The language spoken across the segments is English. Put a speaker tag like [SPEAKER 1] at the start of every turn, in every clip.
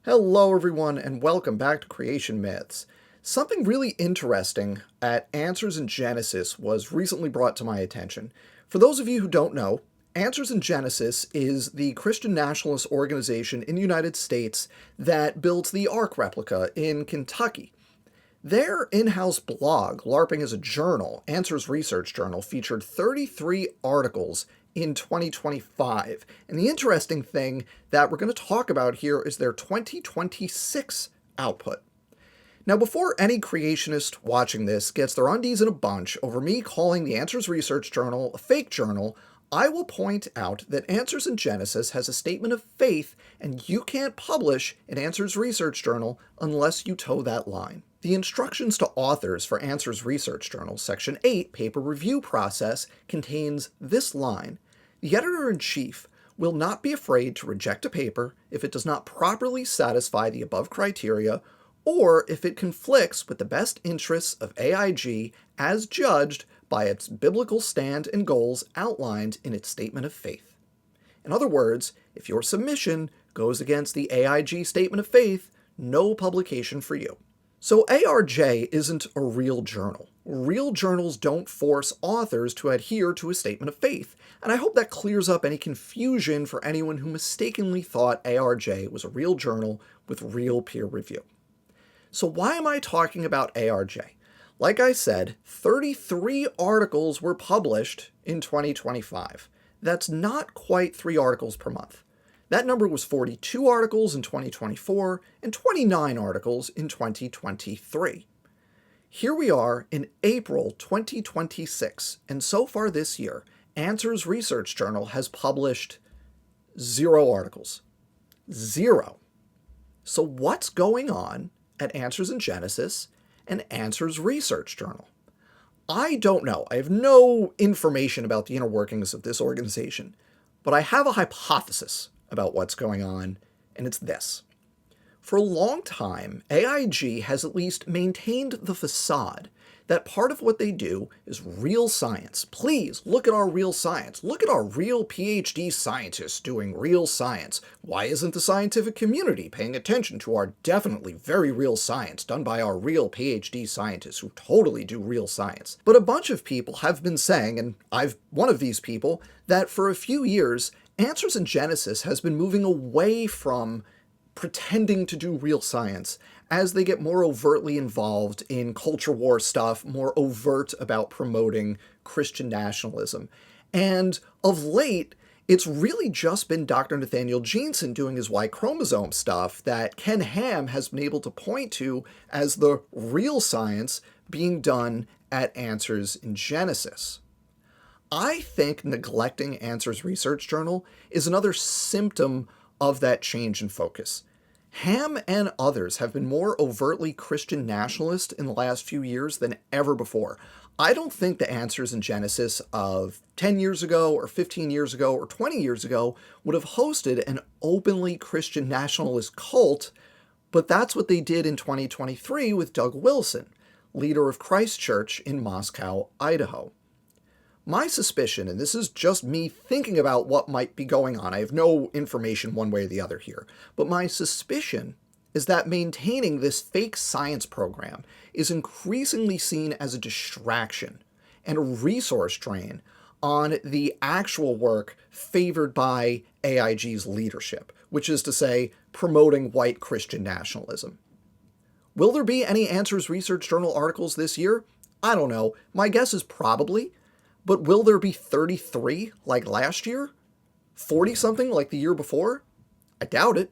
[SPEAKER 1] Hello everyone and welcome back to Creation Myths. Something really interesting at Answers in Genesis was recently brought to my attention. For those of you who don't know, Answers in Genesis is the Christian nationalist organization in the United States that built the Ark replica in Kentucky. Their in-house blog, LARPing as a Journal, Answers Research Journal, featured 33 articles in 2025. And the interesting thing that we're going to talk about here is their 2026 output. Now, before any creationist watching this gets their undies in a bunch over me calling the Answers Research Journal a fake journal, I will point out that Answers in Genesis has a statement of faith, and you can't publish an Answers Research Journal unless you toe that line. The instructions to authors for Answers Research Journal, Section 8, Paper Review Process, contains this line: the editor-in-chief will not be afraid to reject a paper if it does not properly satisfy the above criteria, or if it conflicts with the best interests of AIG as judged by its biblical stand and goals outlined in its statement of faith. In other words, if your submission goes against the AIG statement of faith, no publication for you. So ARJ isn't a real journal. Real journals don't force authors to adhere to a statement of faith, and I hope that clears up any confusion for anyone who mistakenly thought ARJ was a real journal with real peer review. So why am I talking about ARJ? Like I said, 33 articles were published in 2025. That's not quite 3 articles per month. That number was 42 articles in 2024 and 29 articles in 2023. Here we are in April 2026, and so far this year, Answers Research Journal has published 0 articles. 0. So what's going on at Answers in Genesis and Answers Research Journal? I don't know. I have no information about the inner workings of this organization, but I have a hypothesis about what's going on, and it's this. For a long time, AIG has at least maintained the facade that part of what they do is real science. Please, look at our real science. Look at our real PhD scientists doing real science. Why isn't the scientific community paying attention to our definitely very real science done by our real PhD scientists who totally do real science? But a bunch of people have been saying, and I'm one of these people, that for a few years, Answers in Genesis has been moving away from pretending to do real science as they get more overtly involved in culture war stuff, more overt about promoting Christian nationalism. And of late, it's really just been Dr. Nathaniel Jeanson doing his Y chromosome stuff that Ken Ham has been able to point to as the real science being done at Answers in Genesis. I think neglecting Answers Research Journal is another symptom of that change in focus. Ham and others have been more overtly Christian nationalist in the last few years than ever before. I don't think the Answers in Genesis of 10 years ago or 15 years ago or 20 years ago would have hosted an openly Christian nationalist cult, but that's what they did in 2023 with Doug Wilson, leader of Christ Church in Moscow, Idaho. My suspicion, and this is just me thinking about what might be going on, I have no information one way or the other here, but my suspicion is that maintaining this fake science program is increasingly seen as a distraction and a resource drain on the actual work favored by AIG's leadership, which is to say, promoting white Christian nationalism. Will there be any Answers Research Journal articles this year? I don't know. My guess is probably. But will there be 33 like last year? 40-something like the year before? I doubt it.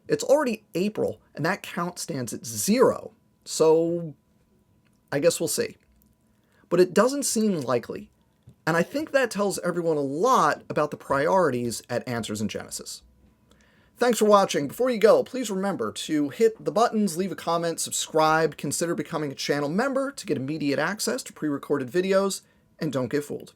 [SPEAKER 1] It's already April, and that count stands at 0. So I guess we'll see. But it doesn't seem likely. And I think that tells everyone a lot about the priorities at Answers in Genesis. Thanks for watching. Before you go, please remember to hit the buttons, leave a comment, subscribe, consider becoming a channel member to get immediate access to pre-recorded videos, and don't get fooled.